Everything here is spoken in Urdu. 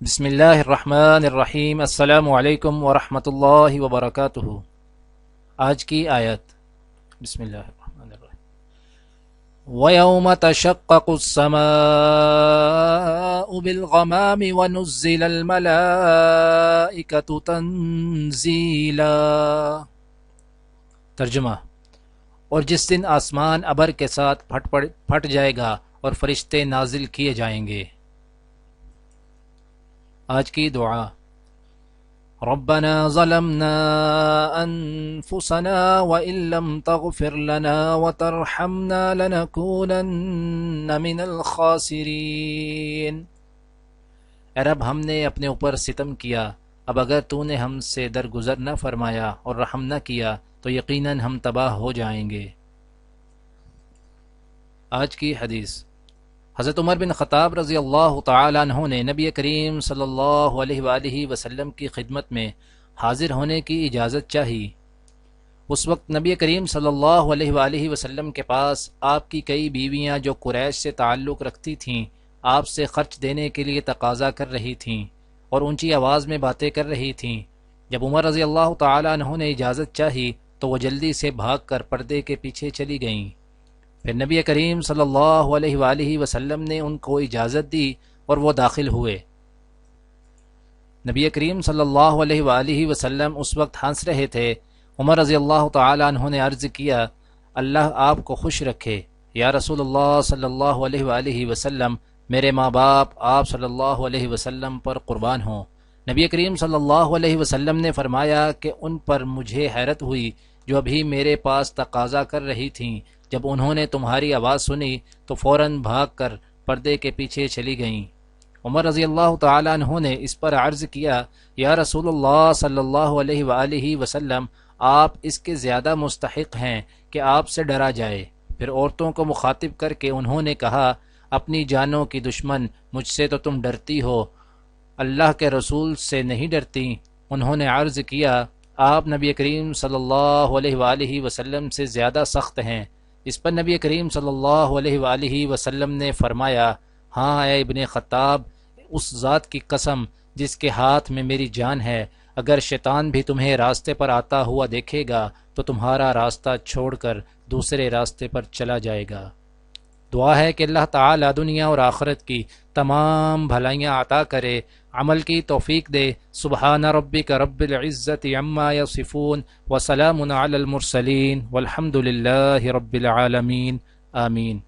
بسم اللہ الرحمن الرحیم۔ السلام علیکم ورحمۃ اللہ وبرکاتہ۔ آج کی آیت بسم اللہ الرحمن الرحیم۔ وَيَوْمَ تَشَقَّقُ السَّمَاءُ بِالْغَمَامِ وَنُزِّلَ الْمَلَائِكَةُ تَنزِيلًا۔ ترجمہ: اور جس دن آسمان ابر کے ساتھ پھٹ جائے گا اور فرشتے نازل کیے جائیں گے۔ آج کی دعا: ربنا ظلمنا انفسنا وان لم تغفر لنا وترحمنا لنكونن من الخاسرین۔ اے رب، ہم نے اپنے اوپر ستم کیا، اب اگر تو نے ہم سے درگزر نہ فرمایا اور رحم نہ کیا تو یقیناً ہم تباہ ہو جائیں گے۔ آج کی حدیث: حضرت عمر بن خطاب رضی اللہ تعالیٰ عنہ نے نبی کریم صلی اللہ علیہ وآلہ وسلم کی خدمت میں حاضر ہونے کی اجازت چاہی۔ اس وقت نبی کریم صلی اللہ علیہ وآلہ وسلم کے پاس آپ کی کئی بیویاں جو قریش سے تعلق رکھتی تھیں آپ سے خرچ دینے کے لیے تقاضا کر رہی تھیں اور اونچی آواز میں باتیں کر رہی تھیں۔ جب عمر رضی اللہ تعالیٰ عنہ نے اجازت چاہی تو وہ جلدی سے بھاگ کر پردے کے پیچھے چلی گئیں۔ پھر نبی کریم صلی اللہ علیہ وآلہ وسلم نے ان کو اجازت دی اور وہ داخل ہوئے۔ نبی کریم صلی اللہ علیہ وآلہ وسلم اس وقت ہنس رہے تھے۔ عمر رضی اللہ تعالیٰ عنہ نے عرض کیا: اللہ آپ کو خوش رکھے یا رسول اللہ صلی اللہ علیہ وآلہ وسلم، میرے ماں باپ آپ صلی اللہ علیہ وسلم پر قربان ہوں۔ نبی کریم صلی اللہ علیہ وسلم نے فرمایا کہ ان پر مجھے حیرت ہوئی جو ابھی میرے پاس تقاضا کر رہی تھیں، جب انہوں نے تمہاری آواز سنی تو فوراً بھاگ کر پردے کے پیچھے چلی گئیں۔ عمر رضی اللہ تعالیٰ عنہ نے اس پر عرض کیا: یا رسول اللہ صلی اللہ علیہ وآلہ وسلم، آپ اس کے زیادہ مستحق ہیں کہ آپ سے ڈرا جائے۔ پھر عورتوں کو مخاطب کر کے انہوں نے کہا: اپنی جانوں کی دشمن، مجھ سے تو تم ڈرتی ہو، اللہ کے رسول سے نہیں ڈرتی؟ انہوں نے عرض کیا: آپ نبی کریم صلی اللہ علیہ وآلہ وسلم سے زیادہ سخت ہیں۔ اس پر نبی کریم صلی اللہ علیہ وآلہ وسلم نے فرمایا: ہاں اے ابن خطاب، اس ذات کی قسم جس کے ہاتھ میں میری جان ہے، اگر شیطان بھی تمہیں راستے پر آتا ہوا دیکھے گا تو تمہارا راستہ چھوڑ کر دوسرے راستے پر چلا جائے گا۔ دعا ہے کہ اللہ تعالی دنیا اور آخرت کی تمام بھلائیاں عطا کرے، عمل کی توفیق دے۔ سبحان ربک رب العزت عما یصفون وسلام علی المرسلین والحمد للہ رب العالمین، آمین۔